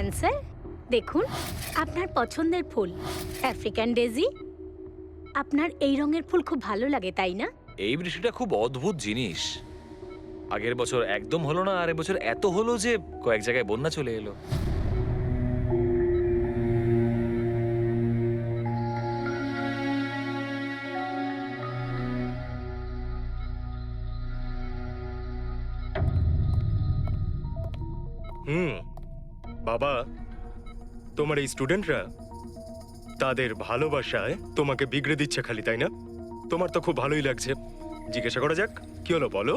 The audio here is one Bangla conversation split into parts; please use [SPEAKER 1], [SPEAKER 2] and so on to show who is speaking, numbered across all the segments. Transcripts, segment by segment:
[SPEAKER 1] জ্ঞান স্যার, দেখুন আপনার পছন্দের ফুল আফ্রিকান ডেজি। আপনার এই রঙের ফুল খুব ভালো লাগে, তাই না?
[SPEAKER 2] এই বৃষ্টিটা খুব অদ্ভুত জিনিস। আগের বছর একদম হলো না, আর এবছর এত হলো যে কয়েক জায়গায় বন্যা চলে এলো।
[SPEAKER 3] বাবা, তোমার এই স্টুডেন্টরা তাদের ভালোবাসায় তোমাকে বিগড়ে দিচ্ছে খালি, তাই না? তোমার তো খুব ভালোই লাগছে। জিজ্ঞাসা করা যাক, কি হলো বলো?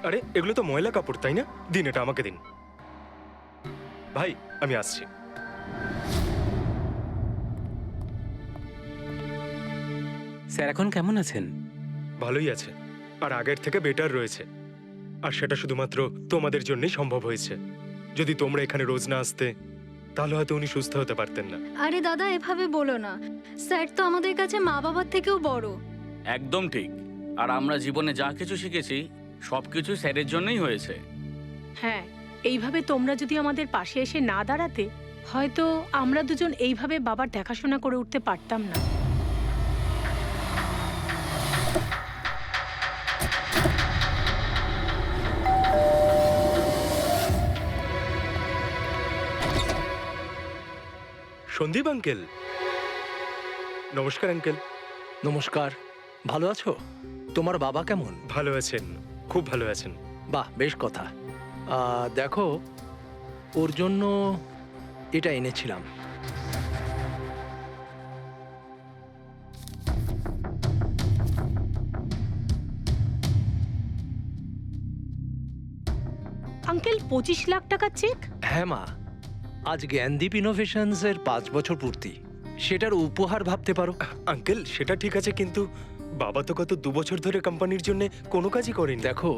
[SPEAKER 3] আরে এগুলো তো ময়লা কাপড়, তাই না? দিন, এটা আমাকে দিন। ভাই, আমি আসছি।
[SPEAKER 4] স্যার এখন কেমন আছেন?
[SPEAKER 3] ভালোই আছে, আর আগের থেকে বেটার রয়েছে। আর সেটা শুধুমাত্র তোমাদের জন্যই সম্ভব হয়েছে। যদি তোমরা এখানে রোজ না আসতে, তাহলে হয়তো উনি সুস্থ হতে পারতেন না।
[SPEAKER 5] আরে দাদা, এভাবে বলো না। স্যার তো আমাদের কাছে মা বাবার থেকেও বড়।
[SPEAKER 6] একদম ঠিক। আর আমরা জীবনে যা কিছু শিখেছি সবকিছু স্যারের জন্যই হয়েছে।
[SPEAKER 7] হ্যাঁ, এইভাবে তোমরা যদি আমাদের পাশে এসে না দাঁড়াতে, হয়তো আমরা দুজন এইভাবে বাবার দেখাশোনা করে উঠতে পারতাম না।
[SPEAKER 3] সন্দীপ আঙ্কেল, নমস্কার আঙ্কেল।
[SPEAKER 8] নমস্কার। ভালো আছো? তোমার বাবা কেমন?
[SPEAKER 3] ভালো আছেন, খুব ভালো আছেন।
[SPEAKER 8] বাহ, বেশ কথা। দেখো, ওর জন্য এটা এনেছিলাম।
[SPEAKER 7] আঙ্কেল, 25 লাখ টাকার চেক?
[SPEAKER 8] হ্যাঁ মা, আজ জ্ঞানদীপ ইনোভেশনস এর 5 বছর পূর্তি। সেটার উপহার ভাবতে পারো।
[SPEAKER 3] আঙ্কেল, সেটা ঠিক আছে, কিন্তু বাবা তো গত 2 বছর ধরে কোম্পানির জন্য কোনো কাজই করেনি।
[SPEAKER 8] দেখো,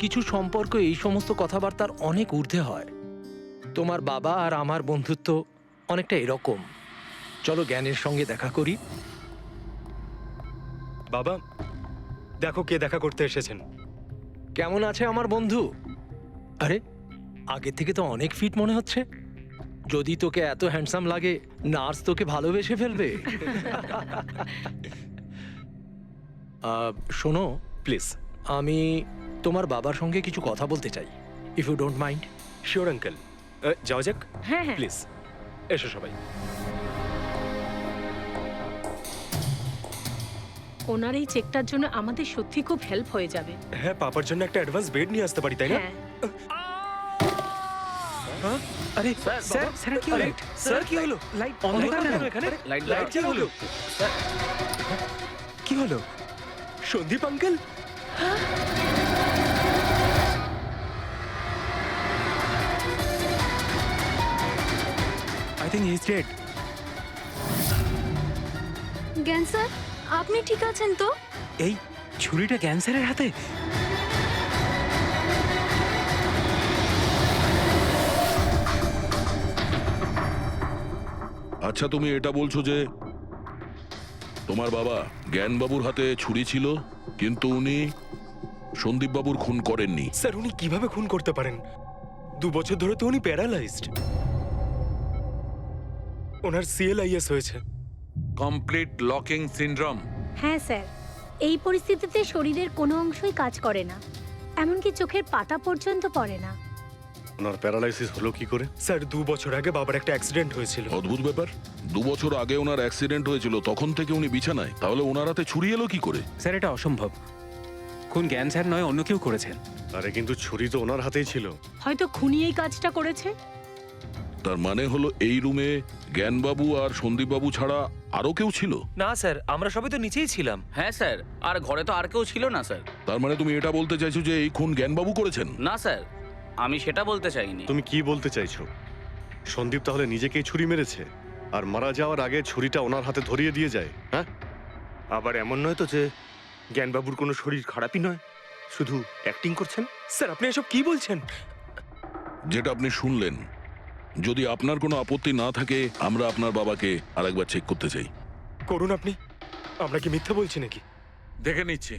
[SPEAKER 8] কিছু সম্পর্ক এই সমস্ত কথাবার্তার অনেক ঊর্ধ্বে হয়। তোমার বাবা আর আমার বন্ধুত্ব অনেকটা এরকম। চলো জ্ঞানের সঙ্গে দেখা করি।
[SPEAKER 3] বাবা, দেখো কে দেখা করতে এসেছেন।
[SPEAKER 8] কেমন আছে আমার বন্ধু? আরে, আগে থেকে তো অনেক ফিট মনে হচ্ছে। যদি তোকে এত হ্যান্ডসাম লাগে, নার্স তোকে ভালোবেসে ফেলবে। শোনো
[SPEAKER 3] প্লিজ।
[SPEAKER 8] আমি তোমার বাবার সঙ্গে কিছু কথা বলতে চাই, if you don't mind.
[SPEAKER 3] Sure uncle, যাওয়া যাক।
[SPEAKER 7] হ্যাঁ হ্যাঁ।
[SPEAKER 3] প্লিজ এসো সবাই।
[SPEAKER 7] ওনার এই চেকটার জন্য আমাদের সত্যি খুব হেল্প হয়ে যাবে।
[SPEAKER 3] হ্যাঁ, পাপার জন্য একটা অ্যাডভান্স বেড নিয়ে আসতে পারি, তাই না?
[SPEAKER 7] হ্যাঁ।
[SPEAKER 4] আরে স্যার, স্যার কি হলো?
[SPEAKER 3] স্যার, কি হলো?
[SPEAKER 4] লাইট অন্ধকার কেন এখানে?
[SPEAKER 3] লাইট কি হলো? কি হলো? Sandeep uncle?
[SPEAKER 4] I think he is dead.
[SPEAKER 5] জ্ঞান স্যার, আপনি ঠিক আছেন তো?
[SPEAKER 4] এই ছুরিটা ক্যান্সারের হাতে?
[SPEAKER 9] আচ্ছা, তুমি এটা বলছো যে তোমার বাবা জ্ঞানবাবুর হাতে ছুরি ছিল, কিন্তু উনি সন্দীপবাবুর খুন করেননি।
[SPEAKER 3] স্যার, উনি কিভাবে খুন করতে পারেন? 2 বছর ধরে তো উনি প্যারালাইজড। ওনার সিএলআইএস হয়েছে।
[SPEAKER 10] Complete locking syndrome.
[SPEAKER 1] হ্যাঁ স্যার, এই পরিস্থিতিতে শরীরের কোনো অংশই কাজ করে না, এমনকি চোখের পাতা পর্যন্ত পড়ে না।
[SPEAKER 11] ওনার প্যারালাইসিস হলো কি করে?
[SPEAKER 3] স্যার, 2 বছর আগে বাবার একটা অ্যাক্সিডেন্ট হয়েছিল।
[SPEAKER 9] অদ্ভুত ব্যাপার, 2 বছর আগে ওনার অ্যাক্সিডেন্ট হয়েছিল, তখন থেকে উনি বিছানায়। তাহলে ওনার হাতে ছুরি এলো কি করে?
[SPEAKER 4] স্যার, এটা অসম্ভব। খুন জ্ঞান স্যার নয়, অন্য কেউ করেছেন।
[SPEAKER 11] আরে কিন্তু ছুরি তো ওনার হাতেই ছিল।
[SPEAKER 7] হয়তো খুনি এই কাজটা করেছে।
[SPEAKER 9] তার মানে হলো এই রুমে জ্ঞানবাবু আর সন্দীপবাবু ছাড়া আরো কেউ ছিল?
[SPEAKER 2] না স্যার, আমরা সবাই তো নিচেই ছিলাম।
[SPEAKER 6] হ্যাঁ স্যার, আর ঘরে তো আর কেউ ছিল না স্যার।
[SPEAKER 9] তার মানে তুমি এটা বলতে চাইছো যে এই খুন জ্ঞানবাবু করেছেন?
[SPEAKER 6] না স্যার, আমি সেটা বলতে চাইনি।
[SPEAKER 11] তুমি কি বলতে চাইছো? সন্দীপ তাহলে নিজেকেই ছুরি মেরেছে, আর মারা যাওয়ার আগে ছুরিটা ওনার হাতে ধরিয়ে দিয়ে যায়? হ্যাঁ,
[SPEAKER 3] আবার এমন নয় তো যে জ্ঞানবাবুর কোনো শরীর খারাপই নয়, শুধু অ্যাক্টিং করছেন। স্যার, আপনি এসব কি বলছেন?
[SPEAKER 9] যেটা আপনি শুনলেন যদি আপনার কোনো আপত্তি না থাকে আমরা আপনার বাবাকে আরেকবার চেক করতে চাই।
[SPEAKER 3] করুন আপনি। আমরা কি মিথ্যা বলছি নাকি?
[SPEAKER 10] দেখে নিচ্ছি।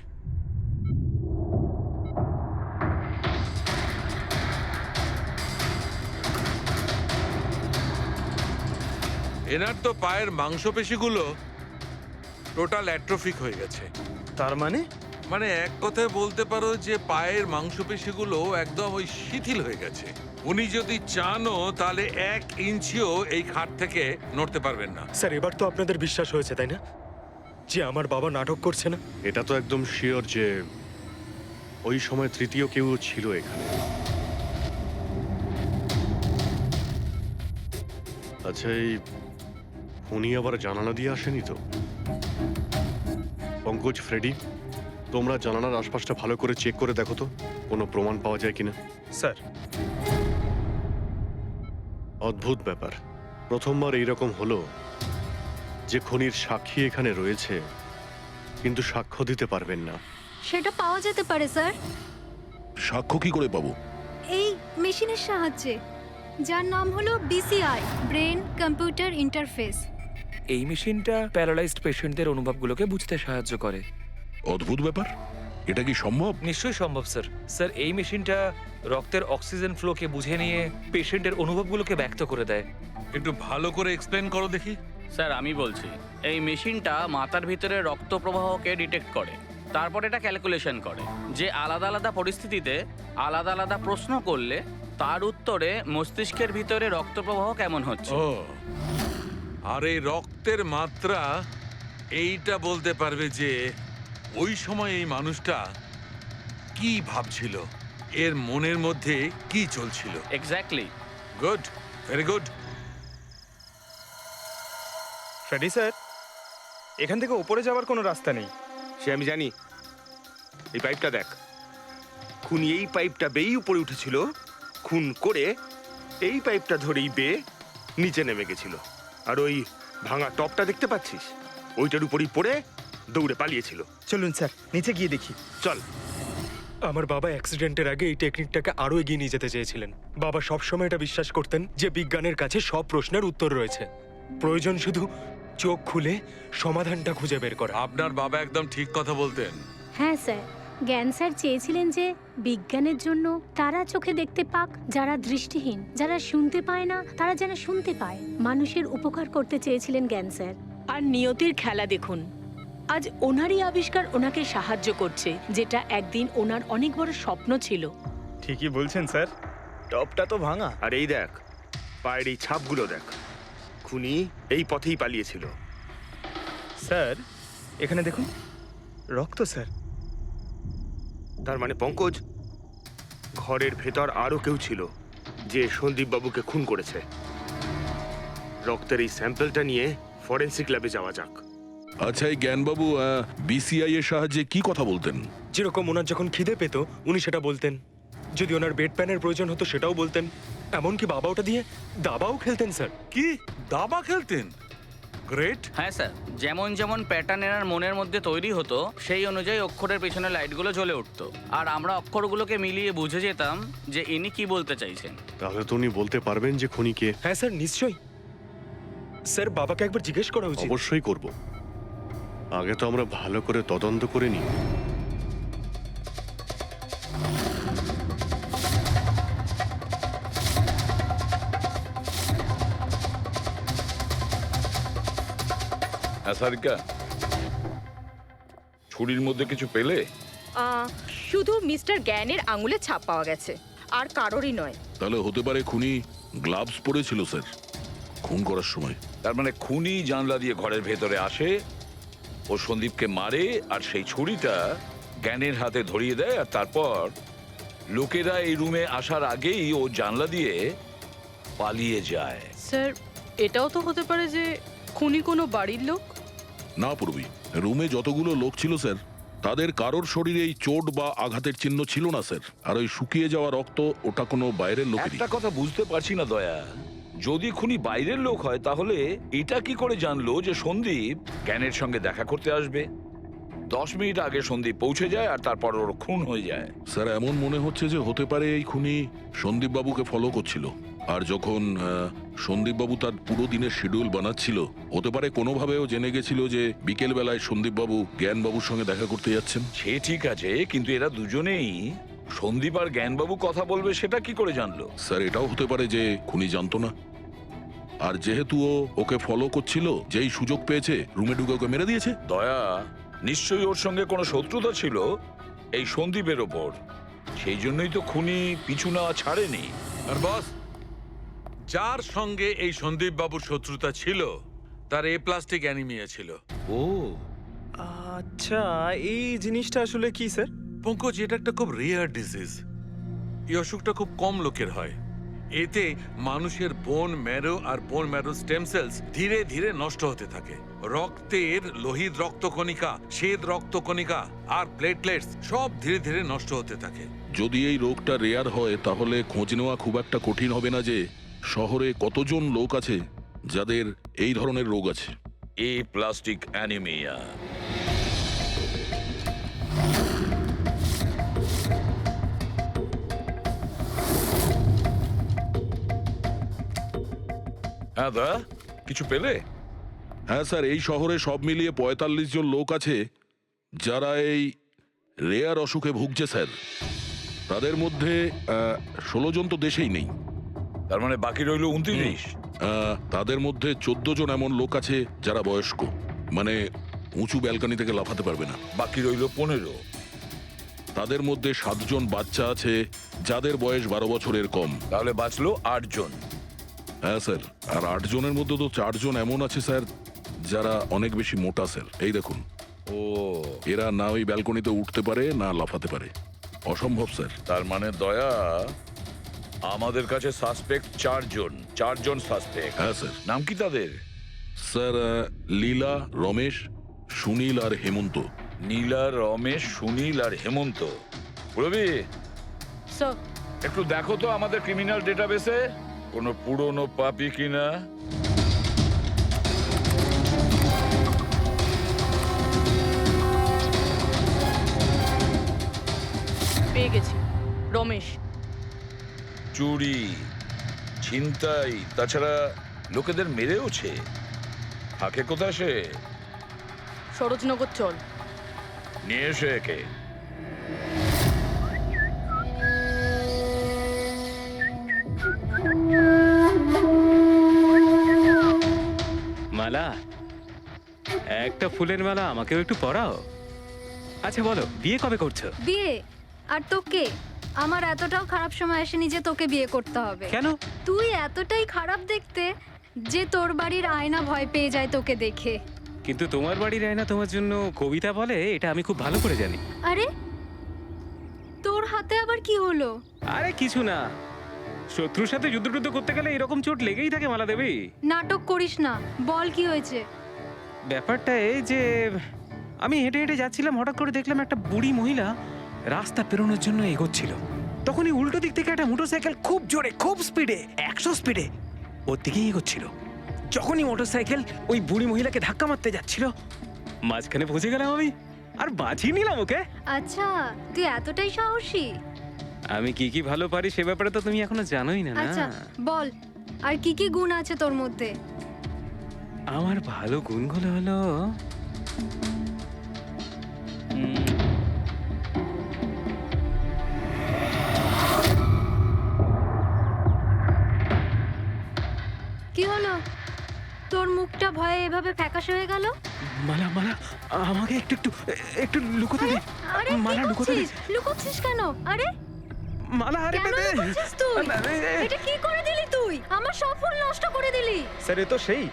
[SPEAKER 10] এনার তো পায়ের মাংসপেশিগুলো টোটাল অ্যাট্রোফিক হয়ে গেছে।
[SPEAKER 3] তার মানে?
[SPEAKER 10] মানে এক কথায় বলতে পারো যে পায়ের মাংসপেশিগুলো একদম ওই শিথিল হয়ে গেছে। উনি যদি চানও তাহলে 1 ইঞ্চিও এই খাট থেকে নড়তে পারবেন না।
[SPEAKER 3] স্যার, এবার তো আপনাদের বিশ্বাস হয়েছে তাই না, যে আমার বাবা নাটক করছে না?
[SPEAKER 11] এটা তো একদম শিওর যে ওই সময় তৃতীয় কেউ ছিল এখানে। আচ্ছা, এই উনি আবার জানালা দিয়ে আসেনি তো? পঙ্কজ, ফ্রেডি, তোমরা জানালার আশপাশটা ভালো করে চেক করে দেখো তো কোনো প্রমাণ পাওয়া যায় কিনা।
[SPEAKER 3] স্যার,
[SPEAKER 11] অদ্ভুত ব্যাপার, প্রথমবার এইরকম হলো যে খনির সাক্ষী এখানে রয়েছে কিন্তু সাক্ষ্য দিতে পারবেন না।
[SPEAKER 5] সেটা পাওয়া যেতে পারে স্যার,
[SPEAKER 9] সাক্ষ্য কি করে পাবো?
[SPEAKER 5] এই মেশিনের সাহায্যে, যার নাম হলো বিসিআই, ব্রেন কম্পিউটার ইন্টারফেস।
[SPEAKER 2] এই মেশিনটা প্যারালাইজড পেশেন্টদের অনুভবগুলোকে বুঝতে সাহায্য করে।
[SPEAKER 9] অদ্ভুত ব্যাপার, এটা কি সম্ভব?
[SPEAKER 2] নিশ্চয়ই সম্ভব স্যার। স্যার, এই মেশিনটা রক্তের অক্সিজেন ফ্লোকে বুঝে নিয়ে পেশেন্টের অনুভবগুলোকে ব্যক্ত করে দেয়।
[SPEAKER 10] একটু ভালো করে এক্সপ্লেন করো দেখি।
[SPEAKER 6] স্যার আমি বলছি, এই মেশিনটা মাথার ভিতরে রক্ত প্রবাহকে ডিটেক্ট করে, তারপর এটা ক্যালকুলেশন করে যে আলাদা আলাদা পরিস্থিতিতে আলাদা আলাদা প্রশ্ন করলে তার উত্তরে মস্তিষ্কের ভিতরে রক্ত প্রবাহ কেমন হচ্ছে।
[SPEAKER 10] ও, আর এই রক্তের মাত্রা এইটা বলতে পারবে যে ওই সময় এই মানুষটা কি ভাবছিল, এর মনের মধ্যে কি চলছিল।
[SPEAKER 6] Exactly.
[SPEAKER 10] Good, very good.
[SPEAKER 3] Freddie sir, এখান থেকে ওপরে যাওয়ার কোনো রাস্তা নেই।
[SPEAKER 12] সে আমি জানি। এই পাইপটা দেখ, খুনি এই পাইপটা বেয়েই উপরে উঠেছিল, খুন করে এই পাইপটা ধরেই বেয়ে নিচে নেমে গেছিল। আর ওই ভাঙা টপটা দেখতে পাচ্ছিস, ওইটার উপরই পড়ে দৌড়ে পালিয়েছিল।
[SPEAKER 3] চলুন স্যার, নিচে গিয়ে দেখি।
[SPEAKER 12] চল।
[SPEAKER 3] আমার বাবা অ্যাক্সিডেন্টের আগে এই টেকনিকটাকে আরো এগিয়ে নিয়ে যেতে চেয়েছিলেন। বাবা সবসময় এটা বিশ্বাস করতেন যে বিজ্ঞানের কাছে সব প্রশ্নের উত্তর রয়েছে, প্রয়োজন শুধু চোখ খুলে সমাধানটা খুঁজে বের করা।
[SPEAKER 10] আপনার বাবা একদম ঠিক কথা বলতেন।
[SPEAKER 1] হ্যাঁ স্যার, জ্ঞান স্যার চেয়েছিলেন যে বিজ্ঞানের জন্য তারা চোখে দেখতে পাক যারা দৃষ্টিহীন, যারা শুনতে পায় না তারা যেন শুনতে পায়। মানুষের উপকার করতে চেয়েছিলেন জ্ঞান স্যার।
[SPEAKER 7] আর নিয়তির খেলা দেখুন, আজ ওনারই আবিষ্কার ওনাকে সাহায্য করছে, যেটা একদিন ওনার অনেক বড় স্বপ্ন ছিল।
[SPEAKER 3] ঠিকই বলছেন স্যার, টপটা তো ভাঙা।
[SPEAKER 12] আর এই দেখ, পায়ের এই ছাপগুলো দেখ, খুনি এই পথেই পালিয়েছিল।
[SPEAKER 3] স্যার, এখানে দেখুন, রক্ত স্যার।
[SPEAKER 12] তার মানে পঙ্কজ, ঘরের ভেতর আরো কেউ ছিল যে সন্দীপ বাবুকে খুন করেছে। রক্তের এই স্যাম্পলটা নিয়ে ফরেন্সিক ল্যাবে যাওয়া যাক।
[SPEAKER 9] আচ্ছা, এই জ্ঞানবাবু বিসিআই এর সাহায্যে কি কথা বলতেন?
[SPEAKER 3] যেরকম ওনার যখন খিদে পেত উনি সেটা বলতেন, যদি ওনার বেড প্যানের প্রয়োজন হতো সেটাও বলতেন, এমনকি বাবা ওটা দিয়ে দাবাও খেলতেন স্যার।
[SPEAKER 10] কি দাবা খেলতেন? গ্রেট।
[SPEAKER 6] হ্যাঁ স্যার, যেমন যেমন প্যাটার্ন এনার মনের মধ্যে তৈরি হতো সেই অনুযায়ী অক্ষরের পেছনে লাইটগুলো জ্বলে উঠতো, আর আমরা অক্ষরগুলোকে মিলিয়ে বুঝে যেতাম যে ইনি কি বলতে চাইছেন।
[SPEAKER 11] তাহলে তো উনি বলতে পারবেন যে খুনি কে।
[SPEAKER 3] হ্যাঁ স্যার, নিশ্চয়ই। স্যার, বাবাকে একবার জিজ্ঞেস করা উচিত।
[SPEAKER 11] অবশ্যই করব, আগে তো আমরা ভালো করে তদন্ত করে নিই।
[SPEAKER 10] সারিকা, ছুরির মধ্যে কিছু পেলে?
[SPEAKER 13] শুধু মিস্টার জ্ঞানের আঙুলে ছাপ পাওয়া গেছে, আর কারোরই নয়।
[SPEAKER 9] তাহলে হতে পারে খুনি গ্লাভস পরেছিল স্যার খুন করার সময়।
[SPEAKER 10] তার মানে খুনি জানলা দিয়ে ঘরের ভেতরে আসে, ও সন্দীপকে মারে, আর সেই ছুরিটা জ্ঞানের হাতে ধরিয়ে দেয়, আর তারপর লোকেরা এই রুমে আসার আগেই ও জানলা দিয়ে পালিয়ে যায়।
[SPEAKER 13] স্যার, এটাও তো হতে পারে যে খুনি কোনো বাড়ির লোক।
[SPEAKER 9] না পূর্বী, রুমে যতগুলো লোক ছিল স্যার, তাদের কারোর শরীরে এই চোট বা আঘাতের চিহ্ন ছিল না স্যার। আর ওই শুকিয়ে যাওয়া রক্ত, ওটা কোনো বাইরের লোকেরই।
[SPEAKER 10] একটা কথা বুঝতে পারছি না দয়া, যদি খুনি বাইরের লোক হয় তাহলে এটা কি করে জানলো যে সন্দীপ জ্ঞানের সঙ্গে দেখা করতে আসবে? 10 মিনিট আগে সন্দীপ পৌঁছে যায় আর তারপর ওর খুন হয়ে যায়।
[SPEAKER 9] স্যার, এমন মনে হচ্ছে যে হতে পারে এই খুনি সন্দীপ বাবুকে ফলো করছিল, আর যখন সন্দীপবাবু তার পুরো দিনের শিডিউল বানাচ্ছিল, হতে পারে কোনোভাবেও জেনে গেছিল যে বিকেল বেলায় সন্দীপবাবু জ্ঞানবাবুর সঙ্গে দেখা করতে যাচ্ছেন।
[SPEAKER 10] সে ঠিক আছে, কিন্তু এরা দুজনেই সন্দীপ আর জ্ঞানবাবু কথা বলবে সেটা কি করে জানলো?
[SPEAKER 9] স্যার, এটাও হতে পারে যে খুনি জানতো না, আর যেহেতু ও ওকে ফলো করছিল, যেই সুযোগ পেয়েছে রুমে ঢুকে ওকে মেরে দিয়েছে।
[SPEAKER 10] দয়া, নিশ্চয়ই ওর সঙ্গে কোনো শত্রুতা ছিল এই সন্দীপের ওপর, সেই জন্যই তো খুনি পিছু না ছাড়েনি।
[SPEAKER 14] আর বস, যার সঙ্গে এই সন্দীপ বাবুর শত্রুতা ছিল তার প্লাস্টিক অ্যানিমিয়া ছিল।
[SPEAKER 15] ও আচ্ছা, এই জিনিসটা আসলে কি স্যার?
[SPEAKER 14] পঙ্কজ, এটা একটা খুব রেয়ার ডিজিজ। এই অসুখটা খুব কম লোকের হয়। এতে মানুষের বোন ম্যারো আর বোন ম্যারো স্টেম সেলস ধীরে ধীরে নষ্ট হতে থাকে। রক্তের লোহিত রক্তকণিকা, শ্বেত রক্তকণিকা আর প্লেটলেটস সব ধীরে ধীরে নষ্ট হতে থাকে।
[SPEAKER 9] যদি এই রোগটা রেয়ার হয়, তাহলে খোঁজ নেওয়া খুব একটা কঠিন হবে না যে শহরে কতজন লোক আছে যাদের এই ধরনের রোগ আছে।
[SPEAKER 10] এই প্লাস্টিক অ্যানিমিয়া হ্যাঁ দা, কিছু পেলে?
[SPEAKER 9] হ্যাঁ স্যার, এই শহরে সব মিলিয়ে ৪৫ জন লোক আছে যারা এই রেয়ার অসুখে ভুগছে স্যার। তাদের মধ্যে ১৬ জন তো দেশেই নেই।
[SPEAKER 10] তার মানে বাকি রইল ২৯।
[SPEAKER 9] তাদের মধ্যে ১৪ জন এমন লোক আছে যারা বয়স্ক, মানে উঁচু ব্যালকনি থেকে লাফাতে পারবে না।
[SPEAKER 10] বাকি রইল ১৫।
[SPEAKER 9] তাদের মধ্যে ৭ জন বাচ্চা আছে যাদের বয়স ১২ বছরের কম।
[SPEAKER 10] তাহলে বাঁচলো ৮ জন।
[SPEAKER 9] হ্যাঁ স্যার, আর ৮ জনের মধ্যে তো ৪ জন এমন আছে স্যার যারা অনেক বেশি মোটা স্যার। এই দেখুন,
[SPEAKER 10] ও
[SPEAKER 9] এরা না ওই ব্যালকনিতে উঠতে পারে না লাফাতে পারে। অসম্ভব স্যার।
[SPEAKER 10] তার মানে দয়া, আমাদের কাছে সাসপেক্ট ৪ জন। ৪ জন সাসপেক্ট।
[SPEAKER 9] হ্যাঁ স্যার।
[SPEAKER 10] নাম কি তাদের?
[SPEAKER 9] স্যার, লীলা, রমেশ, সুনীল আর হেমন্ত।
[SPEAKER 10] নীলা, রমেশ, সুনীল আর হেমন্ত। রবি,
[SPEAKER 7] স্যার,
[SPEAKER 10] একটু দেখো তো আমাদের ক্রিমিনাল ডেটাবেসে কোনো পুরনো পাপি কিনা।
[SPEAKER 13] পেয়ে গেছি, রমেশ।
[SPEAKER 10] চুরি, ছিনতাই, তাছাড়া লোকেদের মেরেওছে। থাকে কোথায় সে?
[SPEAKER 13] সরোজনগর চল।
[SPEAKER 10] নিয়ে এসে একে।
[SPEAKER 4] মালা, একটা ফুলের মালা আমাকেও একটু পরাও। আচ্ছা বলো, বিয়ে কবে করছো?
[SPEAKER 5] বিয়ে? আর তোকে? আমার এতটাও খারাপ সময় আসেনি যে তোকে বিয়ে করতে হবে।
[SPEAKER 4] কেন?
[SPEAKER 5] তুই এতটাই খারাপ দেখতে যে তোর বাড়ির আয়না ভয় পেয়ে যায় তোকে দেখে।
[SPEAKER 4] কিন্তু তোমার বাড়ির আয়না তোমার জন্য কবিতা বলে, এটা আমি খুব ভালো করে জানি।
[SPEAKER 5] আরে, তোর হাতে আবার কি হলো?
[SPEAKER 4] আরে কিছু না, শত্রুর সাথে যুদ্ধ করতে গেলে এরকম চোট লেগেই থাকে মালা দেবী।
[SPEAKER 5] নাটক করিস না, বল কি হয়েছে?
[SPEAKER 4] ব্যাপারটা এই যে আমি হেঁটে হেঁটে যাচ্ছিলাম, হঠাৎ করে দেখলাম একটা বুড়ি মহিলা রাস্তা পেরোনোর জন্য এগোচ্ছিল। তখনই উল্টো দিক থেকে একটা মোটরসাইকেল খুব জোরে, খুব স্পিডে, ১০০ স্পিডে ওর দিকেই এগোচ্ছিল। যখনই মোটরসাইকেল ওই বুড়ি মহিলাকে ধাক্কা মারতে যাচ্ছিল, মাঝখানে পৌঁছে গেলাম আমি আর বাঁচিয়ে নিলাম ওকে।
[SPEAKER 5] আচ্ছা, তুই এতটাই সাহসী?
[SPEAKER 4] আমি কি কি ভালো পারি সে ব্যাপারে তো তুমি এখনো জানোই না।
[SPEAKER 5] আচ্ছা বল, আর কি কি গুণ আছে তোর মধ্যে?
[SPEAKER 4] আমার ভালো গুণগুলো হলো
[SPEAKER 5] কি হলো? তোর মুখটা ভয়ে এভাবে ফ্যাকাশে হয়ে গেল?
[SPEAKER 4] মালা, মালা আমাকে একটু একটু একটু লুকোতে দে।
[SPEAKER 5] আরে
[SPEAKER 4] মালা লুকোতে দে।
[SPEAKER 5] লুকোচ্ছিস কেন? আরে
[SPEAKER 4] মালা, আরে
[SPEAKER 5] কেন লুকোচ্ছিস তুই? এটা কি করে দিলি তুই? আমার সব ফুল নষ্ট করে দিলি।
[SPEAKER 15] স্যার, এ তো সেই।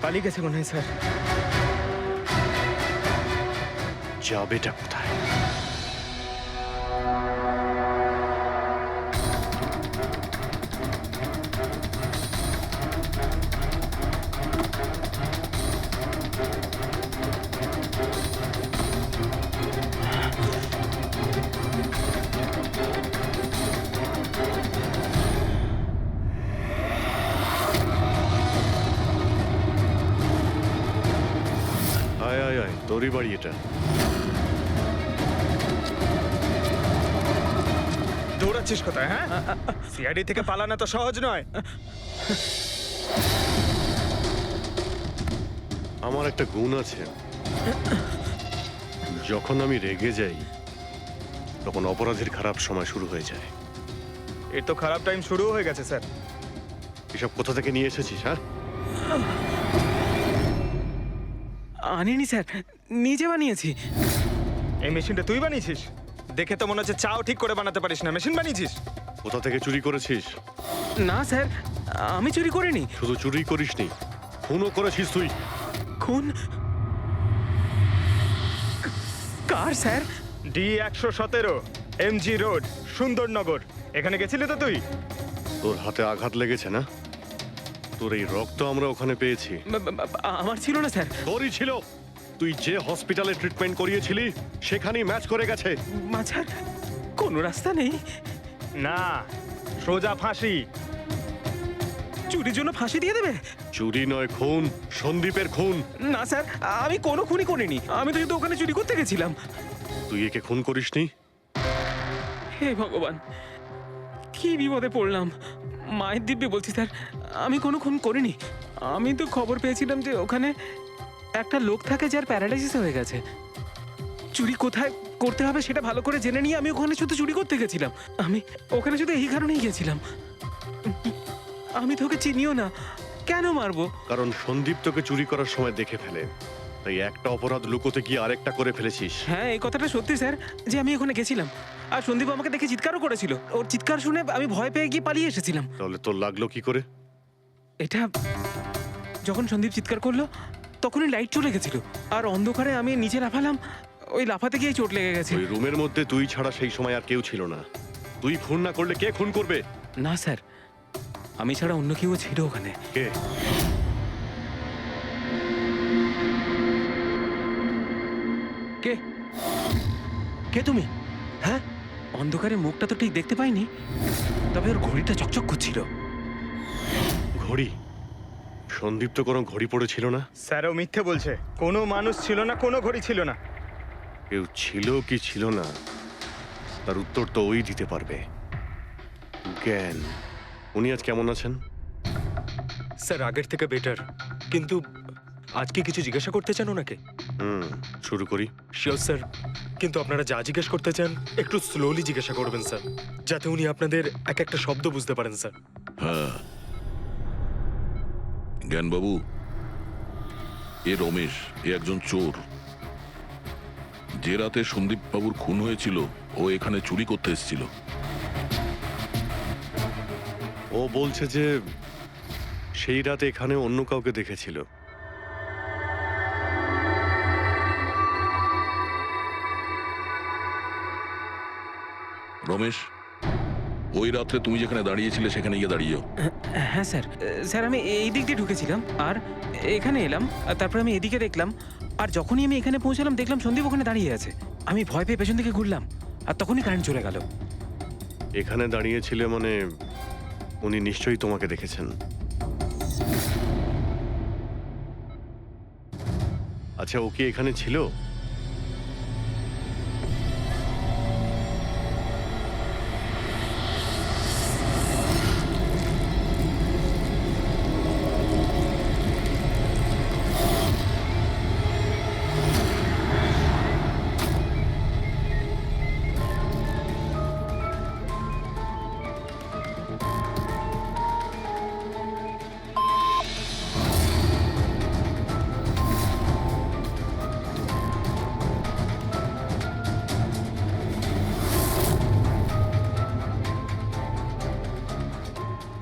[SPEAKER 15] পালিয়ে গেছে মনে হয় স্যার।
[SPEAKER 11] যাবেটা কোথায়? তোরই বাড়ি এটা।
[SPEAKER 15] দৌড়াচ্ছিস কোথায়? হ্যাঁ, সিআইডি থেকে পালানো তো সহজ নয়।
[SPEAKER 11] আমার একটা গুণ আছে, যখন আমি রেগে যাই তখন অপরাধীর খারাপ সময় শুরু হয়ে যায়।
[SPEAKER 15] এর তো খারাপ টাইম শুরু হয়ে গেছে স্যার।
[SPEAKER 11] এসব কোথা থেকে নিয়ে এসেছিস? হ্যাঁ,
[SPEAKER 4] আনিনি স্যার, নিজে বানিয়েছি।
[SPEAKER 15] এই মেশিনটা তুই বানিয়েছিস? দেখে তো মনে হচ্ছে চাও ঠিক করে বানাতে পারিস না, মেশিন বানিয়েছিস।
[SPEAKER 11] কোথা থেকে চুরি করেছিস?
[SPEAKER 4] না স্যার, আমি চুরি করিনি।
[SPEAKER 11] শুধু চুরি করিসনি, খুনও করেছিস তুই।
[SPEAKER 4] খুন? কার sir?
[SPEAKER 15] D117 MG road, Sundarnagar. এখানে গেছিলি তো তুই?
[SPEAKER 11] তোর হাতে আঘাত লেগেছে না? তোর এই রক্ত আমরা ওখানে পেয়েছি।
[SPEAKER 4] আমার ছিল না স্যার।
[SPEAKER 11] তোরই ছিল। তুই যে হসপিটালে ট্রিটমেন্ট করিয়েছিলি সেখানেই ম্যাচ করে গেছে।
[SPEAKER 4] মাঝার কোনো রাস্তা নেই?
[SPEAKER 15] না, সোজা ফাঁসি।
[SPEAKER 4] চুরির জন্য ফাঁসি দিয়ে দেবে?
[SPEAKER 11] চুরি নয়, খুন। সন্দীপের খুন।
[SPEAKER 4] না স্যার, আমি কোনো খুনই করিনি। আমি তো ওখানে চুরি করতে গেছিলাম।
[SPEAKER 11] তুই একে খুন করিসনি?
[SPEAKER 4] হে ভগবান, কি বিপদে পড়লাম। মায়ের দিব্যে বলছি স্যার, আমি কোনো খুন করিনি। আমি তো খবর পেয়েছিলাম যে ওখানে একটা লোক থাকে যার প্যারালাইসিস হয়ে গেছে। চুরি কোথায় করতে হবে সেটা ভালো করে জেনে নিয়ে আমি ওখানে শুধু চুরি করতে গেছিলাম। আমি ওখানে শুধু এই কারণেই গেছিলাম। আমি তোকে চিনিও না, কেন মারবো?
[SPEAKER 11] কারণ সন্দীপ তোকে চুরি করার সময় দেখে ফেলে, তাই একটা অপরাধ লুকোতে গিয়ে আরেকটা করে ফেলেছিস।
[SPEAKER 4] হ্যাঁ, এই কথাটা সত্যি স্যার যে আমি ওখানে গেছিলাম। আর সন্দীপ আমাকে দেখে চিৎকারও করেছিল। ওর চিৎকার শুনে আমি ভয় পেয়ে গিয়ে পালিয়ে এসেছিলাম।
[SPEAKER 11] তাহলে তোর লাগলো কি করে?
[SPEAKER 4] এটা যখন সন্দীপ চিৎকার করলো তখনই লাইট চলে গেছিল, আর অন্ধকারে আমি নিচে লাফালাম। ওই লাফাতে গিয়ে চোট লেগে গেছে।
[SPEAKER 11] ওই রুমের মধ্যে তুই ছাড়া সেই সময় আর কেউ ছিল না। তুই খুন না করলে কে খুন করবে?
[SPEAKER 4] না স্যার, আমি ছাড়া অন্য কেউ ছিল ওখানে।
[SPEAKER 11] কে?
[SPEAKER 8] কে কে তুমি? হ্যাঁ,
[SPEAKER 4] অন্ধকারে মুখটা তো ঠিক দেখতে পাইনি, তবে ওর ঘড়িটা চকচক করছিল।
[SPEAKER 11] ঘড়ি? সন্দীপ তো কোনো ঘড়ি পড়েছিল না।
[SPEAKER 15] স্যারও মিথ্যে বলছে। কোনো মানুষ ছিল না, কোনো ঘড়ি ছিল না।
[SPEAKER 11] কেউ ছিল কি ছিল না তার উত্তর তো ওই দিতে পারবে। জ্ঞান, উনি আজ কেমন আছেন?
[SPEAKER 3] স্যার আগের থেকে বেটার, কিন্তু আজকে কিছু জিজ্ঞাসা করতে চান ওনাকে?
[SPEAKER 11] শুরু করি।
[SPEAKER 3] শিওর স্যার, কিন্তু আপনারা যা জিজ্ঞেস করতে চান একটু স্লোলি জিজ্ঞাসা করবেন স্যার, যাতে উনি আপনাদের এক একটা শব্দ বুঝতে পারেন স্যার।
[SPEAKER 9] হ্যাঁ, জ্ঞানবাবু, এ রমেশ, এ একজন চোর। যে রাতে সন্দীপ বাবুর খুন হয়েছিল ও এখানে চুরি করতে এসেছিল।
[SPEAKER 11] ও বলছে যে সেই রাতে এখানে অন্য কাউকে দেখেছিল।
[SPEAKER 9] রমেশ, ওই রাত্রে তুমি যেখানে দাঁড়িয়েছিলে সেখানে গিয়ে দাঁড়িয়ে যাও।
[SPEAKER 4] হ্যাঁ স্যার। স্যার, আমি এই দিক দিয়ে ঢুকেছিলাম আর এখানে এলাম, আর তারপর আমি এদিকে দেখলাম, আর যখনই আমি এখানে পৌঁছালাম দেখলাম সন্দীপ ওখানে দাঁড়িয়ে আছে। আমি ভয় পেয়ে পেছন দিকে ঘুরলাম আর তখনই কারেন্ট চলে গেল।
[SPEAKER 11] এখানে দাঁড়িয়েছিলে মানে উনি নিশ্চয়ই তোমাকে দেখেছেন। আচ্ছা, ও কি এখানে ছিল?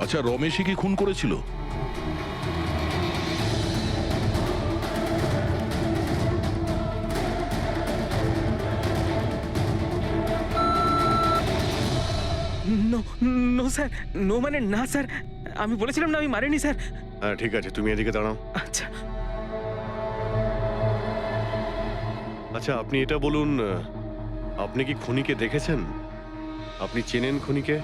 [SPEAKER 9] আচ্ছা, রমেশই কি খুন করেছিল?
[SPEAKER 4] নো নো স্যার, নো মানে না স্যার, আমি বলেছিলাম না আমি মারিনি স্যার।
[SPEAKER 11] হ্যাঁ ঠিক আছে, তুমি এদিকে দাঁড়াও।
[SPEAKER 4] আচ্ছা
[SPEAKER 11] আচ্ছা, আপনি এটা বলুন, আপনি কি খুনিকে দেখেছেন? আপনি চেনেন খুনিকে?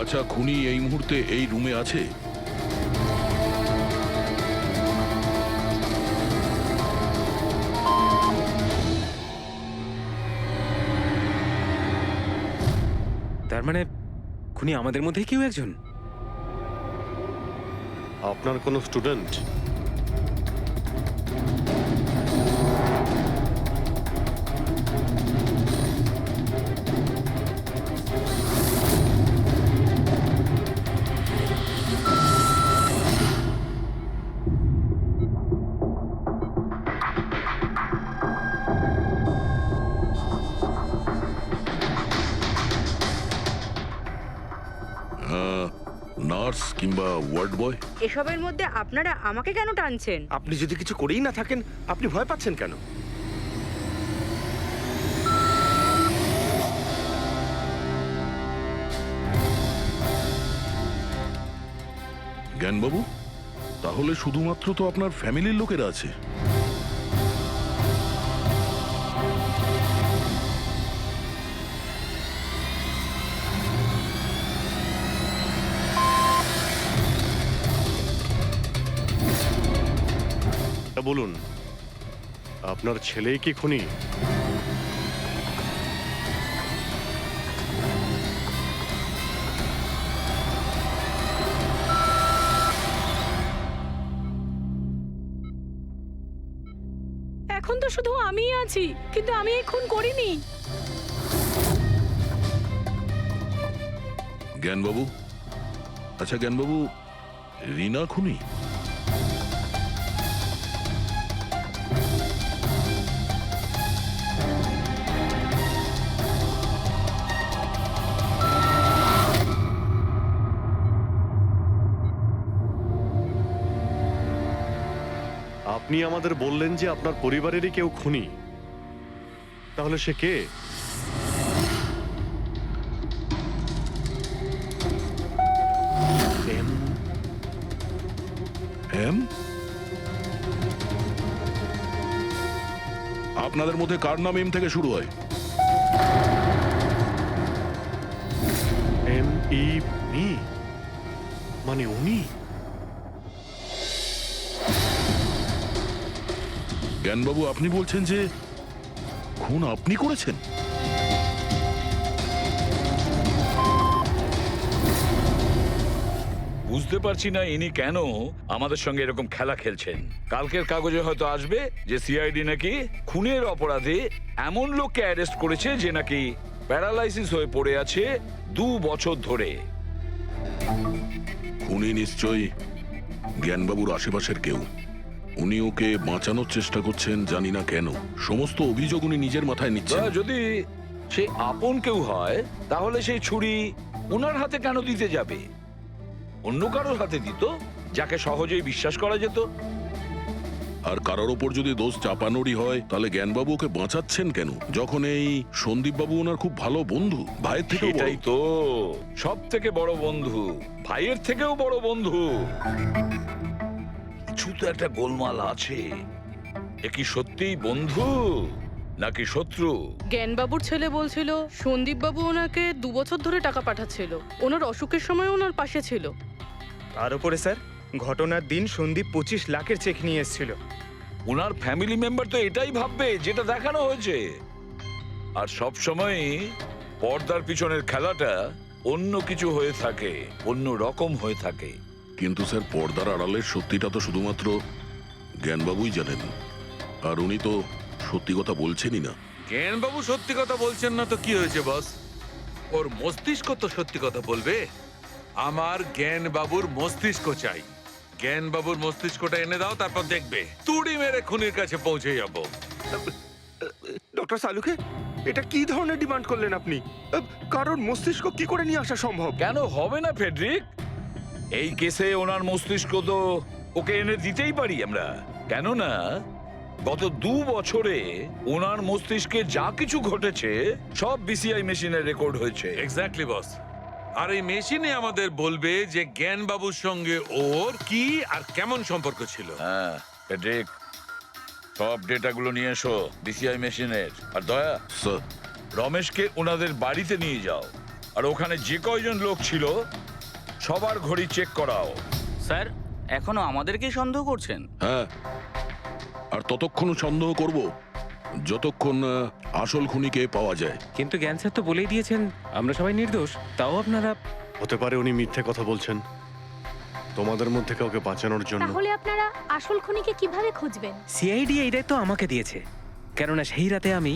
[SPEAKER 9] আচ্ছা, খুনি এই মুহূর্তে এই রুমে আছে?
[SPEAKER 4] তার মানে খুনি আমাদের মধ্যে কেউ একজন।
[SPEAKER 11] আপনার কোনো স্টুডেন্ট?
[SPEAKER 9] নার্স কিংবা ওয়ার্ড বয়?
[SPEAKER 13] এসবের মধ্যে আপনারা আমাকে কেন টানছেন?
[SPEAKER 12] আপনি যদি কিছু করেই না থাকেন, আপনি ভয় পাচ্ছেন কেন?
[SPEAKER 9] জ্ঞানবাবু, তাহলে শুধুমাত্র তো আপনার ফ্যামিলির লোকেরা আছে।
[SPEAKER 11] বলুন, আপনার ছেলেই কি খুনি?
[SPEAKER 7] এখন তো শুধু আমিই আছি, কিন্তু আমি এই খুন করিনি।
[SPEAKER 9] জ্ঞানবাবু, আচ্ছা জ্ঞানবাবু, রিনা খুনি?
[SPEAKER 11] আপনি আমাদের বললেন যে আপনার পরিবারেরই কেউ খুনি। তাহলে সে কে?
[SPEAKER 9] এম? আপনাদের মধ্যে কার নাম এম থেকে শুরু হয়?
[SPEAKER 11] মি, মানে উনি?
[SPEAKER 9] জ্ঞানবাবু, আপনি বলছেন যে খুন আপনি করেছেন?
[SPEAKER 10] বুঝতে পারছি না ইনি কেন আমাদের সঙ্গে এরকম খেলা খেলছেন। কালকের কাগজে হয়তো আসবে যে সিআইডি নাকি খুনের অপরাধে এমন লোককে অ্যারেস্ট করেছে যে নাকি প্যারালাইসিস হয়ে পড়ে আছে 2 বছর ধরে।
[SPEAKER 9] খুনি নিশ্চয়ই জ্ঞানবাবুর আশেপাশের কেউ। উনি ওকে বাঁচানোর চেষ্টা করছেন, জানি না কেন। সমস্ত অভিযোগ উনি নিজের মাথায় নিচ্ছেন।
[SPEAKER 10] যদি সে আপন কেউ হয় তাহলে সেই ছুরি ওনার হাতে কেন দিতে যাবে? অন্য কারোর হাতে দিত, যাকে সহজেই বিশ্বাস করা যেত।
[SPEAKER 9] আর কারোর ওপর যদি দোষ চাপানোরই হয়, তাহলে জ্ঞানবাবু ওকে বাঁচাচ্ছেন কেন, যখন এই সন্দীপবাবু ওনার খুব ভালো বন্ধু, ভাইয়ের থেকেও বড়।
[SPEAKER 10] এটাই তো, সব থেকে বড় বন্ধু, ভাইয়ের থেকেও বড় বন্ধু। কিছু তো একটা গোলমাল আছে। এ কি সত্যিই বন্ধু নাকি শত্রু?
[SPEAKER 16] জ্ঞানবাবুর ছেলে বলছিল সন্দীপবাবু ওনাকে 2 বছর ধরে টাকা পাঠাচ্ছিল, ওনার অসুখের সময় ওনার পাশে ছিল।
[SPEAKER 15] তার উপরে স্যার, ঘটনার দিন সন্দীপ 25 লাখের চেক নিয়ে এসেছিল।
[SPEAKER 10] ওনার ফ্যামিলি মেম্বার তো এটাই ভাববে যেটা দেখানো হয়েছে। আর সব সময় পর্দার পিছনের খেলাটা অন্য কিছু হয়ে থাকে, অন্য রকম হয়ে থাকে।
[SPEAKER 9] কিন্তু স্যার, পর্দার আড়ালের সত্যিটা তো শুধুমাত্র জ্ঞানবাবুই জানেন, আর উনি তো সত্যি কথা বলছেনই না।
[SPEAKER 14] জ্ঞানবাবু সত্যি কথা বলছেন না তো কি হয়েছে বস? ওর মস্তিষ্ক তো সত্যি কথা বলবে। আমার জ্ঞানবাবুর মস্তিষ্ক চাই। জ্ঞানবাবুর মস্তিষ্কটা এনে দাও, তারপর দেখবে তুড়ি মেরে খুনির কাছে পৌঁছে যাবো।
[SPEAKER 12] ডক্টর সালুকে, এটা কি ধরনের ডিমান্ড করলেন আপনি? কারোর মস্তিষ্ক কি করে নিয়ে আসা সম্ভব?
[SPEAKER 10] কেন হবে না ফেডরিক? এই কেসে ওনার মস্তিষ্ক তো ওকে এনে দিতেই পারি আমরা। কেননা গত 2 বছরে ওনার মস্তিষ্কে যা কিছু ঘটেছে সব বিসিআই মেশিনে রেকর্ড হয়েছে।
[SPEAKER 14] এক্স্যাক্টলি বস। আর এই মেশিনে আমাদের বলবে যে জ্ঞানবাবুর সঙ্গে ওর কি আর কেমন সম্পর্ক ছিল।
[SPEAKER 10] হ্যাঁ ফেডরিক, সব ডেটাগুলো নিয়ে এসো বিসিআই মেশিনের। আর দয়া,
[SPEAKER 9] স্যার,
[SPEAKER 10] রমেশকে ওনাদের বাড়িতে নিয়ে যাও। আর ওখানে যে কয়জন লোক ছিল সবার ঘড়ি চেক করাও।
[SPEAKER 6] স্যার এখনো আমাদেরকেই সন্দেহ করছেন?
[SPEAKER 9] হ্যাঁ, আর ততক্ষণ সন্দেহ করব যতক্ষণ আসল খুনিকে পাওয়া যায়।
[SPEAKER 4] কিন্তু জ্ঞান স্যার তো বলেই দিয়েছেন আমরা সবাই নির্দোষ, তাও আপনারা।
[SPEAKER 11] হতে পারে উনি মিথ্যে কথা বলছেন তোমাদের মধ্যে কাউকে বাঁচানোর জন্য।
[SPEAKER 1] তাহলে আপনারা আসল খুনিকে কিভাবে খুঁজবেন?
[SPEAKER 4] সিআইডি এই দায়িত্ব আমাকে দিয়েছে, কেননা সেই রাতে আমি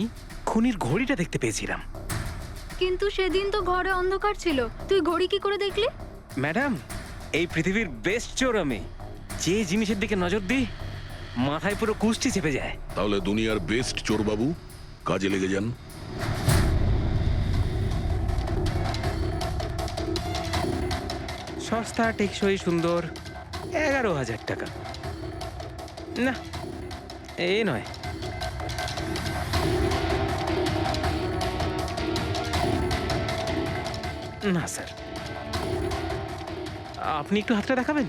[SPEAKER 4] খুনির ঘড়িটা দেখতে পেয়েছিলাম।
[SPEAKER 5] কিন্তু সেদিন তো ঘরে অন্ধকার ছিল, তুই ঘড়ি কি করে দেখলি?
[SPEAKER 4] ম্যাডাম, এই পৃথিবীর বেস্ট চোর আমি। যে জিনিসের দিকে নজর দিই মাথায় পুরো কুষ্টি চেপে যায়।
[SPEAKER 9] তাহলে দুনিয়ার বেস্ট চোর বাবু কাজে লেগে যান।
[SPEAKER 4] সস্তা, টেকসই, সুন্দর, 11,000 টাকা। না, এ নয়। না স্যার, আপনি একটু হাতটা দেখাবেন?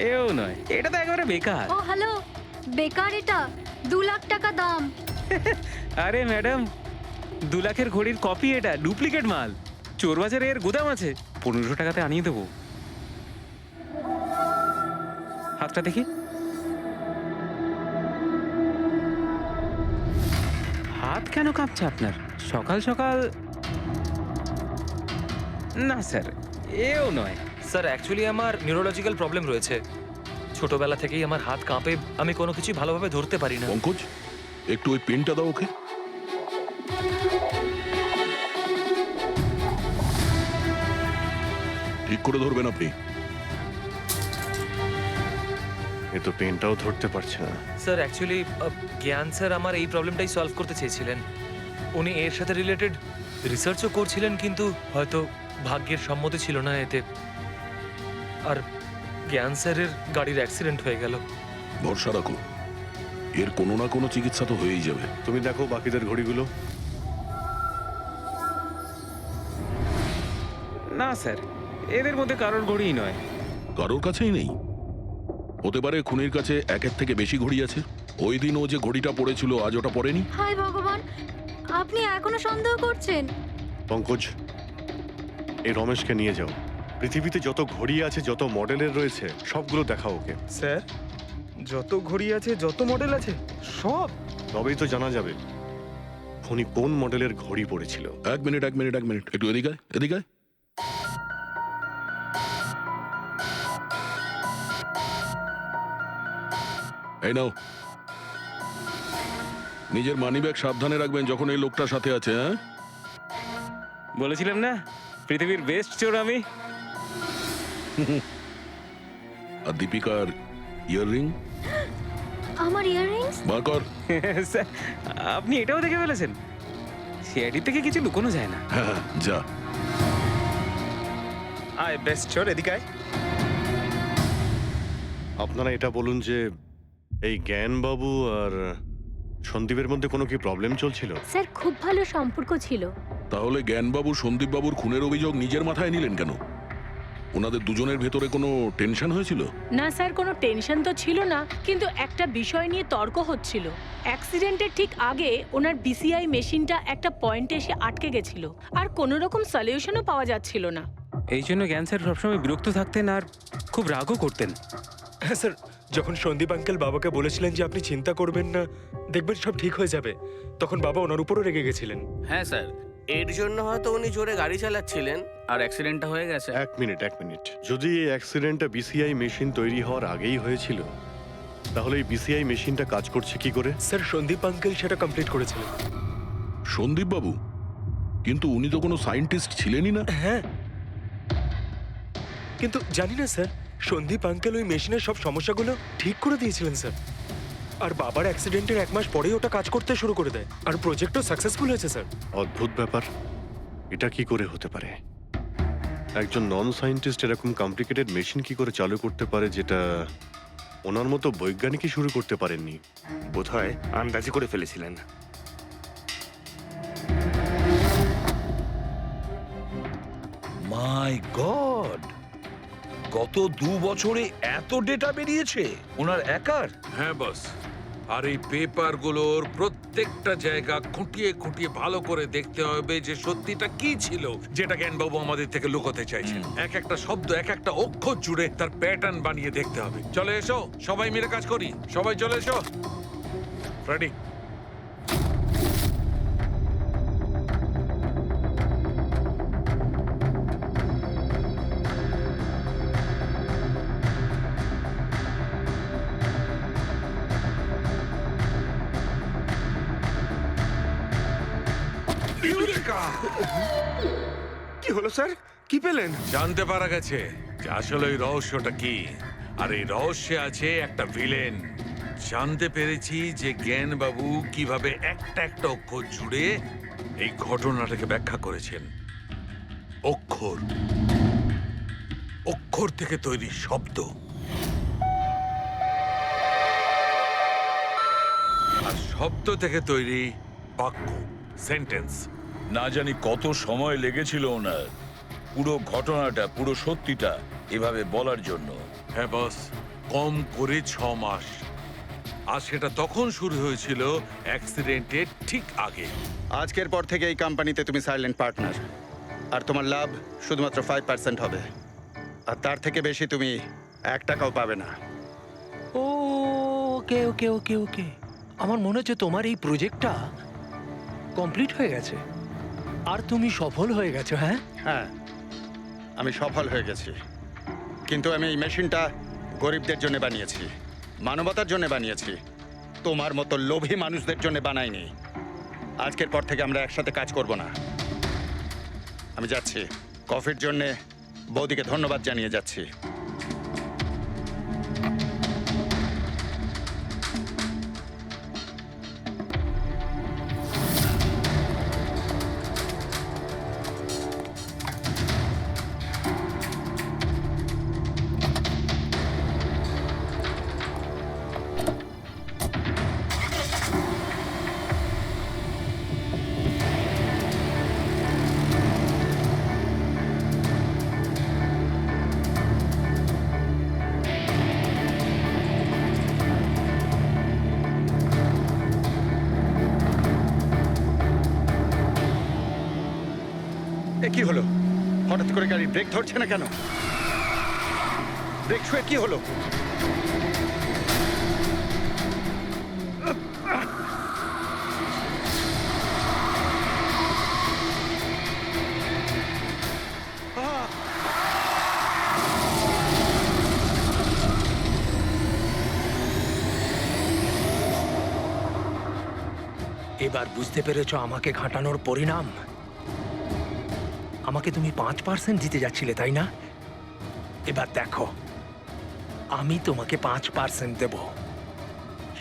[SPEAKER 4] এও নয়, এটা তো একেবারে বেকার।
[SPEAKER 5] ও হ্যালো, বেকার এটা, 2 লাখ টাকা দাম।
[SPEAKER 4] আরে ম্যাডাম, 2 লাখের ঘড়ির কপি, এটা ডুপ্লিকেট মাল। চোর বাজারে এর গুদাম আছে, 1500 টাকাতে আনিয়ে দেবো। হাতটা দেখি। হাত কেন কাঁপছে আপনার সকাল সকাল? না স্যার, এও নয়।
[SPEAKER 2] স্যার অ্যাকচুয়ালি আমার নিউরোলজিক্যাল প্রবলেম রয়েছে। ছোটবেলা থেকেই আমার হাত কাঁপে, আমি কোনো কিছু ভালোভাবে ধরতে পারি না।
[SPEAKER 9] পঙ্কজ, একটু ওই পেনটা দাও ওকে। ঠিক করে ধরবেন আপনি।
[SPEAKER 11] এ তো পেনটাও ধরতে পারছে না।
[SPEAKER 2] স্যার অ্যাকচুয়ালি জ্ঞান স্যার আমার এই প্রবলেমটাই সলভ করতে চেয়েছিলেন। উনি এর সাথে রিলেটেড রিসার্চও করছিলেন, কিন্তু হয়তো ভাগ্যের সম্মতি ছিল না এতে। আর জ্ঞান স্যারের গাড়ির অ্যাক্সিডেন্ট হয়ে গেল।
[SPEAKER 9] ভরসা রাখো, এর কোনো না কোনো চিকিৎসা তো হয়েই যাবে।
[SPEAKER 11] তুমি দেখো বাকিদের ঘড়িগুলো।
[SPEAKER 4] না স্যার, এদের মধ্যে কারোর ঘড়িই নয়।
[SPEAKER 9] কারোর কাছেই নেই? হতে পারে খুনির কাছে একের থেকে বেশি ঘড়ি আছে। ওই দিন ও যে ঘড়িটা পড়েছিল আজ ওটা পড়েনি।
[SPEAKER 5] হায় ভগবান, আপনি এখনো সন্দেহ করছেন?
[SPEAKER 11] পঙ্কজ, এই রমেশকে নিয়ে যাও। পৃথিবীতে যত ঘড়ি আছে, যত মডেলের রয়েছে, সবগুলো দেখাও ওকে।
[SPEAKER 15] স্যার, যত ঘড়ি আছে, যত মডেল আছে, সব?
[SPEAKER 11] তবেই তো জানা যাবে খুনি কোন মডেলের ঘড়ি পড়েছিল।
[SPEAKER 9] এক মিনিট একটু এদিকে আয়, এদিকে আয়। এই নাও, নিজের মানিব্যাগ সাবধানে রাখবেন যখন এই লোকটার সাথে আছে। হ্যাঁ,
[SPEAKER 4] বলেছিলাম না পৃথিবীর বেস্ট চোর আমি।
[SPEAKER 9] আর দীপিকার ইয়াররিং
[SPEAKER 5] আমার ইয়াররিংস?
[SPEAKER 9] বার কর।
[SPEAKER 4] স্যার, আপনি এটাও দেখে ফেলেছেন? সিআইডি থেকে কিছু লুকোনো যায় না।
[SPEAKER 9] হ্যাঁ, যা।
[SPEAKER 15] আয় বেস্ট চোর, এদিকে আয়।
[SPEAKER 11] আপনারা এটা বলুন যে এই জ্ঞানবাবু আর সন্দীপের মধ্যে কোনো কি প্রবলেম চলছিল?
[SPEAKER 1] স্যার খুব ভালো সম্পর্ক ছিল।
[SPEAKER 9] তাহলে জ্ঞানবাবু সন্দীপবাবুর খুনের অভিযোগ নিজের মাথায় নিলেন কেন? ওনাদের দুজনের ভেতরে কোনো টেনশন হয়েছিল?
[SPEAKER 7] না স্যার, কোনো টেনশন তো ছিল না, কিন্তু একটা বিষয় নিয়ে তর্ক হচ্ছিল। অ্যাক্সিডেন্টের ঠিক আগে ওনার বিসিআই মেশিনটা একটা পয়েন্টে এসে আটকে গেছিল, আর কোনো রকম সলিউশনও পাওয়া যাচ্ছিল না।
[SPEAKER 4] এই জন্য জ্ঞান স্যার সবসময় বিরক্ত থাকতেন আর খুব রাগও করতেন।
[SPEAKER 3] হ্যাঁ স্যার, যখন সন্দীপ আঙ্কেল বাবাকে বলেছিলেন যে আপনি চিন্তা করবেন না, দেখবেন সব ঠিক হয়ে যাবে, তখন বাবা ওনার উপরও রেগে গেছিলেন।
[SPEAKER 6] হ্যাঁ স্যার, এর জন্য হয়তো উনি জোরে গাড়ি চালাচ্ছিলেন আর অ্যাক্সিডেন্টটা হয়ে গেছে।
[SPEAKER 11] এক মিনিট। যদি এই অ্যাক্সিডেন্টটা বিসিআই মেশিন তৈরি হওয়ার আগেই হয়েছিল, তাহলে এই বিসিআই মেশিনটা কাজ করছে কি করে?
[SPEAKER 3] স্যার সন্দীপ আঙ্কেল সেটা কমপ্লিট করেছিলেন।
[SPEAKER 9] সন্দীপ বাবু? কিন্তু উনি তো কোনো সায়েন্টিস্ট ছিলেনই না।
[SPEAKER 3] হ্যাঁ, কিন্তু জানি না স্যার, সন্দীপ আঙ্কেল ওই মেশিনের সব সমস্যাগুলো ঠিক করে দিয়েছিলেন স্যার। আর বাবার অ্যাক্সিডেন্টের 1 মাস পরেই ওটা কাজ করতে শুরু করে দেয়, আর প্রজেক্টও সাকসেসফুল হয়েছে স্যার।
[SPEAKER 11] অদ্ভুত ব্যাপার, এটা কি করে হতে পারে? একজন নন সায়েন্টিস্ট এরকম কমপ্লিকেটেড মেশিন কি করে চালু করতে পারে, যেটা ওনার মতো বৈজ্ঞানিকই শুরু করতে পারেননি?
[SPEAKER 12] বোধহয় আন্দাজি করে ফেলেছিলেন।
[SPEAKER 10] মাই গড, গত 2 বছরে এত ডেটা বেরিয়েছে ওনার একার?
[SPEAKER 14] হ্যাঁ বস, আর এই পেপারগুলোর প্রত্যেকটা জায়গা খুঁটিয়ে খুঁটিয়ে ভালো করে দেখতে হবে যে সত্যিটা কি ছিল যেটা জ্ঞানবাবু আমাদের থেকে লুকোতে চাইছেন। এক একটা শব্দ, এক একটা অক্ষর জুড়ে তার প্যাটার্ন বানিয়ে দেখতে হবে। চলে এসো, সবাই মিলে কাজ করি। সবাই চলে এসো। রেডি?
[SPEAKER 12] কি হলো স্যার? কি পেলেন?
[SPEAKER 14] জানতে পারা গেছে যে আসলে ওই রহস্যটা কি, আর এই রহস্যে আছে একটা ভিলেন। জানতে পেরেছি যে জ্ঞানবাবু কিভাবে একটা একটা অক্ষর জুড়ে এই ঘটনাটাকে ব্যাখ্যা করেছেন। অক্ষর, অক্ষর থেকে তৈরি শব্দ, আর শব্দ থেকে তৈরি বাক্য, সেন্টেন্স।
[SPEAKER 10] না জানি কত সময় লেগেছিল ওনার পুরো ঘটনাটা, পুরো সত্যিটা এভাবে বলার জন্য।
[SPEAKER 14] হ্যাঁ বস, কম করে 6 মাস। আর সেটা তখন শুরু হয়েছিল অ্যাক্সিডেন্টের ঠিক আগে।
[SPEAKER 17] আজকের পর থেকে এই কোম্পানিতে তুমি সাইলেন্ট পার্টনার, আর তোমার লাভ শুধুমাত্র 5% হবে, আর তার থেকে বেশি তুমি 1 টাকাও পাবে না।
[SPEAKER 8] ও ওকে ওকে ওকে ওকে, আমার মনে হচ্ছে তোমার এই প্রজেক্টটা কমপ্লিট হয়ে গেছে আর তুমি সফল হয়ে গেছো। হ্যাঁ
[SPEAKER 17] হ্যাঁ, আমি সফল হয়ে গেছি, কিন্তু আমি এই মেশিনটা গরিবদের জন্য বানিয়েছি, মানবতার জন্য বানিয়েছি, তোমার মতো লোভী মানুষদের জন্য বানাইনি। আজকের পর থেকে আমরা একসাথে কাজ করব না। আমি যাচ্ছি, কফির জন্যে বৌদিকে ধন্যবাদ জানিয়ে যাচ্ছি। এ কি হলো? হঠাৎ করে গাড়ি ব্রেক ধরছে না কেন? ব্রেক শুয়ে কি হলো?
[SPEAKER 8] এবার বুঝতে পেরেছো আমাকে ঘাঁটানোর পরিণাম? আমাকে তুমি 5% দিতে যাচ্ছিলে, তাই না? এবার দেখো, আমি তোমাকে 5% দেব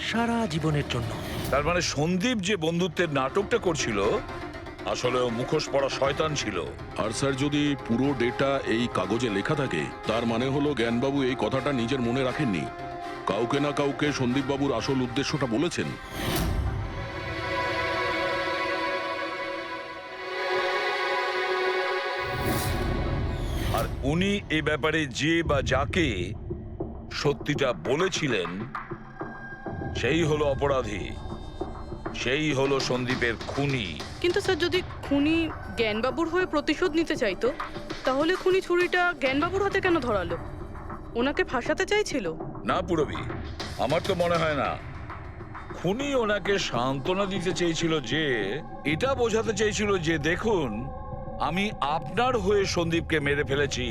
[SPEAKER 8] সারা জীবনের জন্য।
[SPEAKER 10] তার মানে সন্দীপ যে বন্ধুত্বের নাটকটা করছিল আসলে ও মুখোশ পড়া শয়তান ছিল।
[SPEAKER 9] আর স্যার, যদি পুরো ডেটা এই কাগজে লেখা থাকে তার মানে হলো জ্ঞানবাবু এই কথাটা নিজের মনে রাখেননি, কাউকে না কাউকে সন্দীপবাবুর আসল উদ্দেশ্যটা বলেছেন।
[SPEAKER 10] আর উনি এ ব্যাপারে যে বা যাকে সত্যিটা বলেছিলেন সেই হলো অপরাধী, সেই হলো সন্দীপের খুনি।
[SPEAKER 16] কিন্তু স্যার, যদি খুনি জ্ঞানবাবুর হয়ে প্রতিশোধ নিতে চাইতো, তাহলে খুনি ছুরিটা জ্ঞানবাবুর হাতে কেন ধরালো? ওনাকে ফাঁসাতে চাইছিল?
[SPEAKER 10] না পুরবি, আমার তো মনে হয় না। খুনি ওনাকে সান্ত্বনা দিতে চেয়েছিল, যে এটা বোঝাতে চেয়েছিল যে দেখুন, আমি আপনার হয়ে সন্দীপকে মেরে ফেলেছি,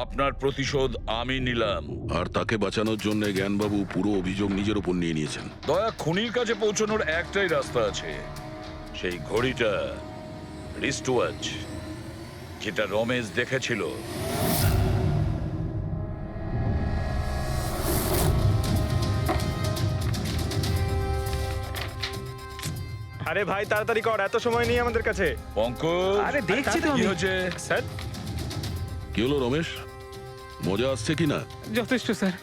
[SPEAKER 10] আপনার প্রতিশোধ আমি নিলাম।
[SPEAKER 9] আর তাকে বাঁচানোর জন্য জ্ঞানবাবু পুরো অভিযোগ নিজের উপর নিয়ে নিয়েছেন।
[SPEAKER 10] দয়া, খুনির কাছে পৌঁছানোর একটাই রাস্তা আছে, সেই ঘড়িটা, রিস্ট ওয়াচ, যেটা রমেশ দেখেছিল।
[SPEAKER 15] আরে ভাই তাড়াতাড়ি কর, এত সময় নেই আমাদের কাছে।
[SPEAKER 10] পঙ্কজ,
[SPEAKER 4] আরে দেখছি তো
[SPEAKER 10] কি
[SPEAKER 4] আমি।
[SPEAKER 10] হয়েছে
[SPEAKER 15] স্যার?
[SPEAKER 9] কি হলো রমেশ, মজা আসছে কি না?
[SPEAKER 4] যথেষ্ট স্যার,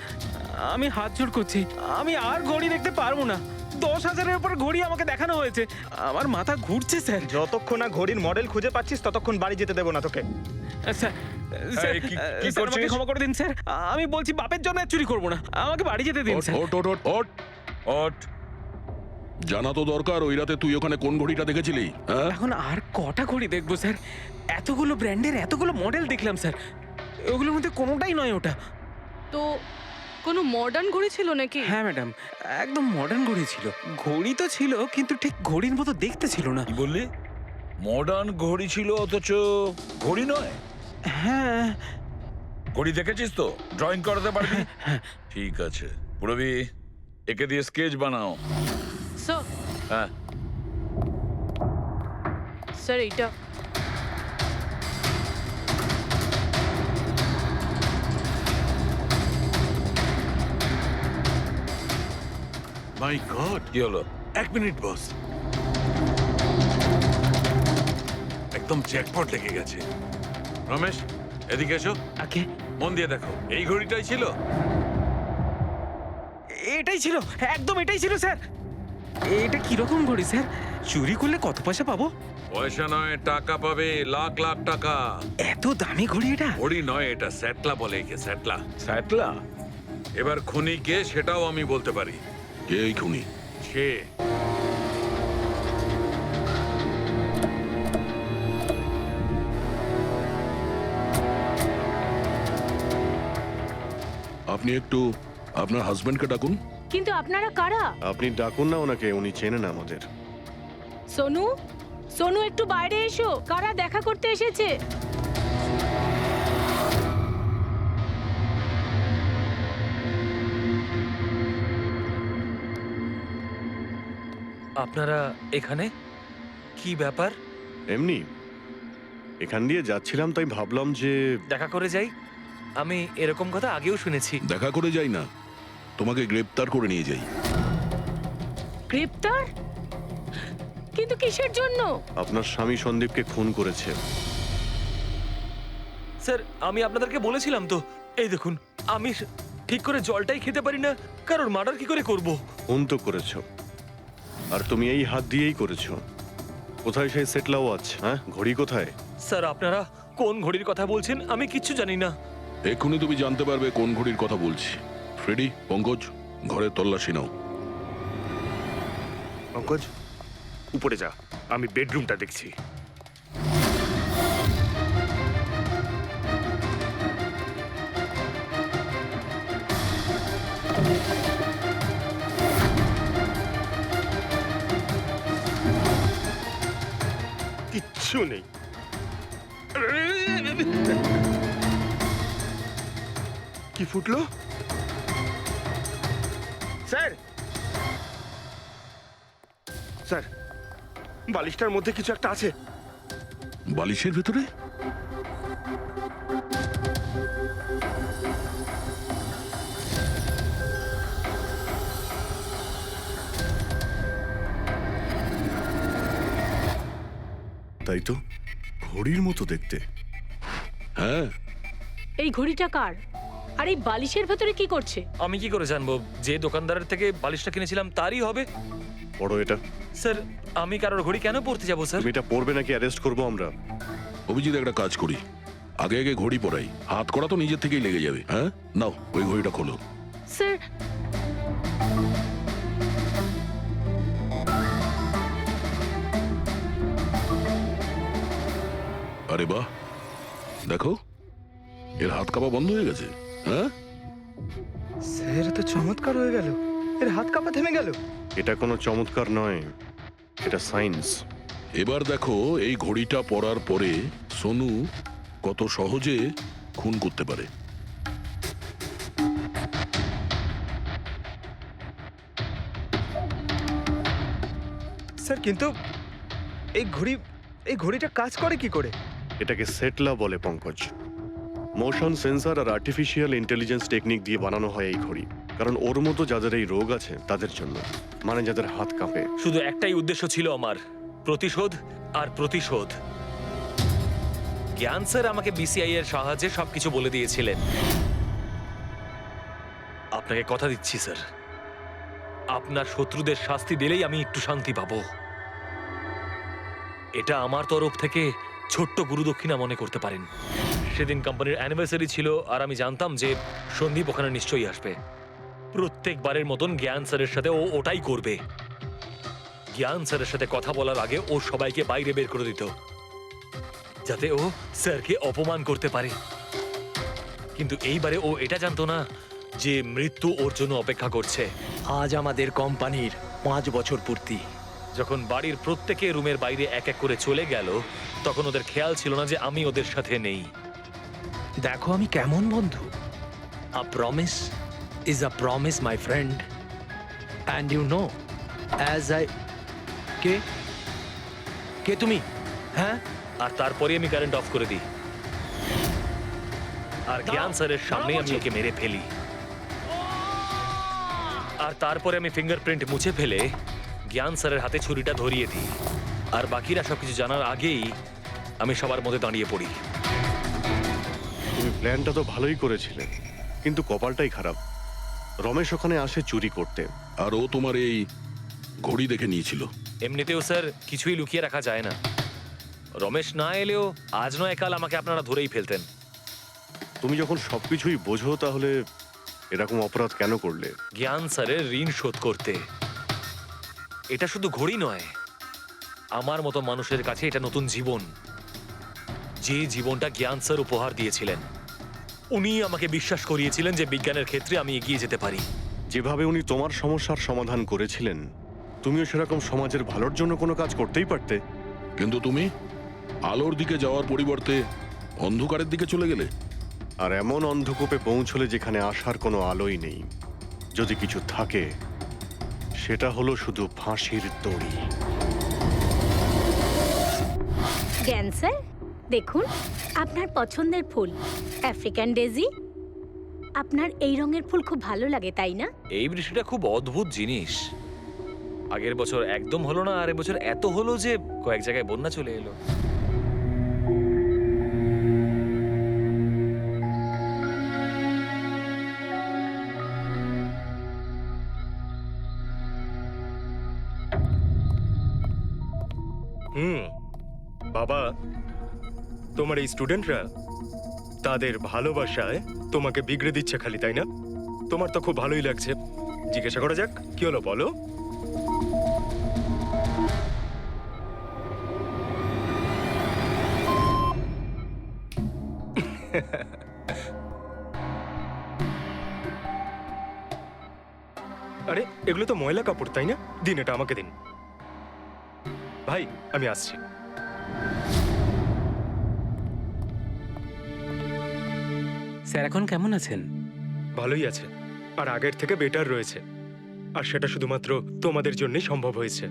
[SPEAKER 4] আমি হাত জোড় করছি, আমি আর ঘড়ি দেখতে পারবো না। 10,000-এর উপর ঘড়ি আমাকে দেখানো হয়েছে, আমার মাথা ঘুরছে স্যার।
[SPEAKER 15] যতক্ষণ না ঘড়ির মডেল খুঁজে পাচ্ছিস ততক্ষণ বাড়ি যেতে দেবো না তোকে।
[SPEAKER 4] স্যার, স্যার,
[SPEAKER 10] এই, কি
[SPEAKER 4] স্যার, আমাকে
[SPEAKER 10] করছিস?
[SPEAKER 4] ক্ষমা করে দিন স্যার, আমি বলছি বাপের জন্য আর চুরি করবো না, আমাকে বাড়ি যেতে দিন স্যার।
[SPEAKER 9] ওট ওট ওট ওট,
[SPEAKER 10] ওঠ।
[SPEAKER 9] জানা তো দরকার ওই রাতে তুই ওখানে কোন ঘড়িটা দেখেছিলি, হ্যাঁ?
[SPEAKER 4] এখন আর কটা ঘড়ি দেখবো স্যার? এতগুলো ব্র্যান্ডের এতগুলো মডেল দেখলাম স্যার, ওগুলোর মধ্যে কোনোটাই নয় ওটা।
[SPEAKER 16] তো কোনো মডার্ন ঘড়ি ছিল নাকি?
[SPEAKER 4] হ্যাঁ ম্যাডাম, একদম মডার্ন ঘড়ি ছিল। ঘড়ি তো ছিল কিন্তু ঠিক ঘড়ির মতো দেখতে ছিল না।
[SPEAKER 10] কি বললি? মডার্ন ঘড়ি ছিল অথচ ঘড়ি নয়?
[SPEAKER 4] হ্যাঁ।
[SPEAKER 10] ঘড়ি দেখেছিস তো? ড্রয়িং করাতে পারবি? ঠিক আছে, পুরবি একে দিয়ে স্কেচ বানাও।
[SPEAKER 16] স্যার,
[SPEAKER 10] হ্যাঁ,
[SPEAKER 16] স্যার এইটা।
[SPEAKER 14] মাই গড,
[SPEAKER 10] কি হলো?
[SPEAKER 14] 1 মিনিট বস, একদম জ্যাকপট লেগে গেছে। রমেশ, এদিকে এসো।
[SPEAKER 4] ওকে।
[SPEAKER 14] মন দিয়ে দেখো, এই ঘড়িটাই ছিল।
[SPEAKER 4] এটাই ছিল, একদম এটাই ছিল স্যার। এটা কিরকম ঘড়ি স্যার? চুরি করলে কত পয়সা পাবো?
[SPEAKER 14] পয়সা নয়, টাকা পাবে, লাখ লাখ টাকা।
[SPEAKER 4] এত দামি ঘড়ি এটা?
[SPEAKER 14] ঘড়ি নয়, এটা স্যাটলা বলে একে, স্যাটলা।
[SPEAKER 10] স্যাটলা?
[SPEAKER 14] এবার খুনি কে সেটাও আমি বলতে পারি।
[SPEAKER 9] কে এই খুনি?
[SPEAKER 14] সে
[SPEAKER 9] আপনি একটু আপনার হাজবেন্ডকে ডাকুন।
[SPEAKER 7] কিন্তু আপনারা কারা?
[SPEAKER 11] আপনি ডাকুন না ওনাকে, উনি চেনেন আমাদের।
[SPEAKER 7] সোনু, সোনু একটু বাইরে এসো, কারা দেখা করতে এসেছে?
[SPEAKER 2] আপনারা এখানে? কি ব্যাপার?
[SPEAKER 11] এমনি এখান দিয়ে যাচ্ছিলাম, তাই ভাবলাম যে
[SPEAKER 2] দেখা করে যাই। আমি এরকম কথা আগেও শুনেছি।
[SPEAKER 9] দেখা করে যাই না, তোমাকে গ্রেপ্তার করে নিয়ে যাই।
[SPEAKER 7] গ্রেপ্তার? কিন্তু কিসের জন্য?
[SPEAKER 11] আপনার স্বামী সন্দীপকে খুন করেছে।
[SPEAKER 2] স্যার, আমি আপনাদেরকে বলেছিলাম তো, এই দেখুন, আমি ঠিক করে জলটাই খেতে পারি না, কারোর মার্ডার কি করে করব?
[SPEAKER 11] খুন তো করেছো, আর তুমি এই হাত দিয়েই করেছো। কোথায় সেই সেটলা ওয়াচ? হ্যাঁ, ঘড়ি কোথায়?
[SPEAKER 2] স্যার, আপনারা কোন ঘড়ির কথা বলছেন আমি কিচ্ছু জানি না।
[SPEAKER 9] এক্ষুনি তুমি জানতে পারবে কোন ঘড়ির কথা বলছি। ফ্রেডি, পঙ্কজ, ঘরের তল্লাশি নাও।
[SPEAKER 12] পঙ্কজ, উপরে যা, আমি বেডরুমটা দেখছি। কিচ্ছু নেই। কি ফুটলো? স্যার, স্যার, বালিশটার মধ্যে কিছু একটা আছে।
[SPEAKER 9] বালিশের ভেতরে?
[SPEAKER 11] তাই তো, ঘড়ির মতো দেখতে।
[SPEAKER 9] হ্যাঁ।
[SPEAKER 7] এই ঘড়িটা কার? আর এই বালিশের ভেতরে কি করছে?
[SPEAKER 2] আমি কি করে জানবো? যে দোকানদারের থেকে বালিশটা কিনেছিলাম তারই হবে।
[SPEAKER 11] পড়ো এটা।
[SPEAKER 2] স্যার, আমি কারোর ঘড়ি কেন পড়তে যাবো স্যার?
[SPEAKER 11] তুমি এটা পড়বে নাকি অ্যারেস্ট করবো আমরা?
[SPEAKER 9] অভিজিৎ, একটা কাজ করি, আগে আগে ঘড়ি পরাই, হাত করা তো নিজের থেকেই লেগে যাবে। হ্যাঁ, নাও ওই ঘড়িটা খোলো।
[SPEAKER 7] স্যার,
[SPEAKER 9] আরে বাহ, দেখো এর হাত কাঁপা বন্ধ হয়ে গেছে। হ্যাঁ
[SPEAKER 15] স্যার, তো চমৎকার হয়ে গেল, এর হাত কাঁপা থেমে গেল।
[SPEAKER 11] এটা কোনো চমৎকার নয়, এটা সায়েন্স।
[SPEAKER 9] এবার দেখো এই ঘড়িটা পরার পরে সোনু কত সহজে খুন করতে পারে।
[SPEAKER 15] স্যার, কিন্তু এই ঘড়িটা কাজ করে কি করে?
[SPEAKER 11] এটাকে সেটলা বলে পঙ্কজ। মোশন সেন্সর আর আর্টিফিশিয়াল ইন্টেলিজেন্স টেকনিক দিয়ে বানানো হয় এই ঘড়ি, কারণ ওর মতো যাদের এই রোগ আছে তাদের জন্য, মানে যাদের হাত কাঁপে।
[SPEAKER 2] শুধু একটাই উদ্দেশ্য ছিল আমার, প্রতিশোধ আর প্রতিশোধ। জ্ঞান স্যার আমাকে বিসিআই এর সাহায্যে সবকিছু বলে দিয়েছিলেন। আপনাকে কথা দিচ্ছি স্যার, আপনার শত্রুদের শাস্তি দিলেই আমি একটু শান্তি পাবো। এটা আমার তরফ থেকে ছোট্ট গুরুদক্ষিণা মনে করতে পারেন। সেদিন কোম্পানির অ্যানিভার্সারি ছিল আর আমি জানতাম যে সন্দীপ ওখানে নিশ্চয়ই আসবে, প্রত্যেকবারের মতন জ্ঞান স্যারের সাথে ও ওটাই করবে। জ্ঞান স্যারের সাথে কথা বলার আগে ও সবাইকে বাইরে বের করে দিত, যাতে ও স্যারকে অপমান করতে পারে। কিন্তু এইবারে ও এটা জানতো না যে মৃত্যু ওর জন্য অপেক্ষা করছে।
[SPEAKER 8] আজ আমাদের কোম্পানির 5 বছর পূর্তি।
[SPEAKER 2] যখন বাড়ির প্রত্যেকে রুমের বাইরে এক এক করে চলে গেল, তখন ওদের খেয়াল ছিল না যে আমি ওদের সাথে নেই।
[SPEAKER 8] দেখো আমি কেমন বন্ধু। A promise is a promise my friend, and you know as I কে কে তুমি? হ্যাঁ,
[SPEAKER 2] আর তারপরে আমি কারেন্ট অফ করে দিই, আর জ্ঞান স্যারের সামনে আমি ওকে মেরে ফেলি। আর তারপরে আমি ফিঙ্গারপ্রিন্ট মুছে ফেলে জ্ঞান স্যারের হাতে ছুরিটা ধরিয়ে দিই। আর বাকিরা সবকিছু জানার আগেই আমি সবার মধ্যে দাঁড়িয়ে পড়ি।
[SPEAKER 11] তুমি প্ল্যানটা তো ভালোই করেছিলে, কিন্তু কপালটাই খারাপ। রমেশ ওখানে আসে চুরি করতে,
[SPEAKER 9] আর ও তোমার এই ঘড়ি দেখে নিয়েছিল।
[SPEAKER 2] এমনিতেও স্যার কিছুই লুকিয়ে রাখা যায় না। রমেশ না এলেও আজ নয় কাল আমাকে আপনারা ধরেই ফেলতেন।
[SPEAKER 11] তুমি যখন সবকিছুই বোঝো, তাহলে এরকম অপরাধ কেন করলে?
[SPEAKER 2] জ্ঞান স্যারের ঋণ শোধ করতে। এটা শুধু ঘড়ি নয়, আমার মতো মানুষের কাছে এটা নতুন জীবন, যে জীবনটা জ্ঞান স্যার উপহার দিয়েছিলেন। উনি আমাকে বিশ্বাস করিয়েছিলেন যে বিজ্ঞানের ক্ষেত্রে আমি এগিয়ে যেতে পারি।
[SPEAKER 11] যেভাবে উনি তোমার সমস্যার সমাধান করেছিলেন, তুমিও সেরকম সমাজের ভালোর জন্য কোনো কাজ করতেই পারতে।
[SPEAKER 9] কিন্তু তুমি আলোর দিকে যাওয়ার পরিবর্তে অন্ধকারের দিকে চলে গেলে।
[SPEAKER 11] আর এমন অন্ধকূপে পৌঁছলে যেখানে আসার কোনো আলোই নেই। যদি কিছু থাকে, সেটা হলো শুধু ফাঁসির দড়ি।
[SPEAKER 1] জ্ঞান স্যার, দেখুন আপনার পছন্দের ফুল আফ্রিকান ডেজি। আপনার এই রঙের ফুল খুব ভালো লাগে, তাই না?
[SPEAKER 2] এই বৃষ্টিটা খুব অদ্ভুত জিনিস। আগের বছর একদম হলো না, আর এবছর এত হলো যে কয়েক জায়গায় বন্যা চলে এলো।
[SPEAKER 3] বাবা, তোমার এই স্টুডেন্টরা তাদের ভালোবাসায় তোমাকে বিগড়ে দিচ্ছে খালি, তাই না? তোমার তো খুব ভালোই লাগছে। জিজ্ঞাসা করা যাক, কি হলো বলো? আরে এগুলো তো ময়লা কাপড়, তাই না? দিন, এটা আমাকে দিন। ভাই, আমি আসছি।
[SPEAKER 4] স্যার এখন কেমন আছেন?
[SPEAKER 3] ভালোই আছে, আর আগের থেকে বেটার রয়েছে। আর সেটা শুধুমাত্র তোমাদের জন্যই সম্ভব হয়েছে।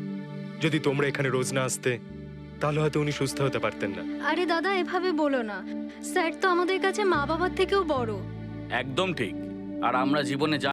[SPEAKER 3] যদি তোমরা এখানে রোজ না আসতে, তাহলে হয়তো উনি সুস্থ হতে পারতেন না।
[SPEAKER 5] আরে দাদা, এভাবে বলো না। স্যার তো আমাদের কাছে মা বাবার থেকেও বড়।
[SPEAKER 6] একদম ঠিক। আর আমরা জীবনে যা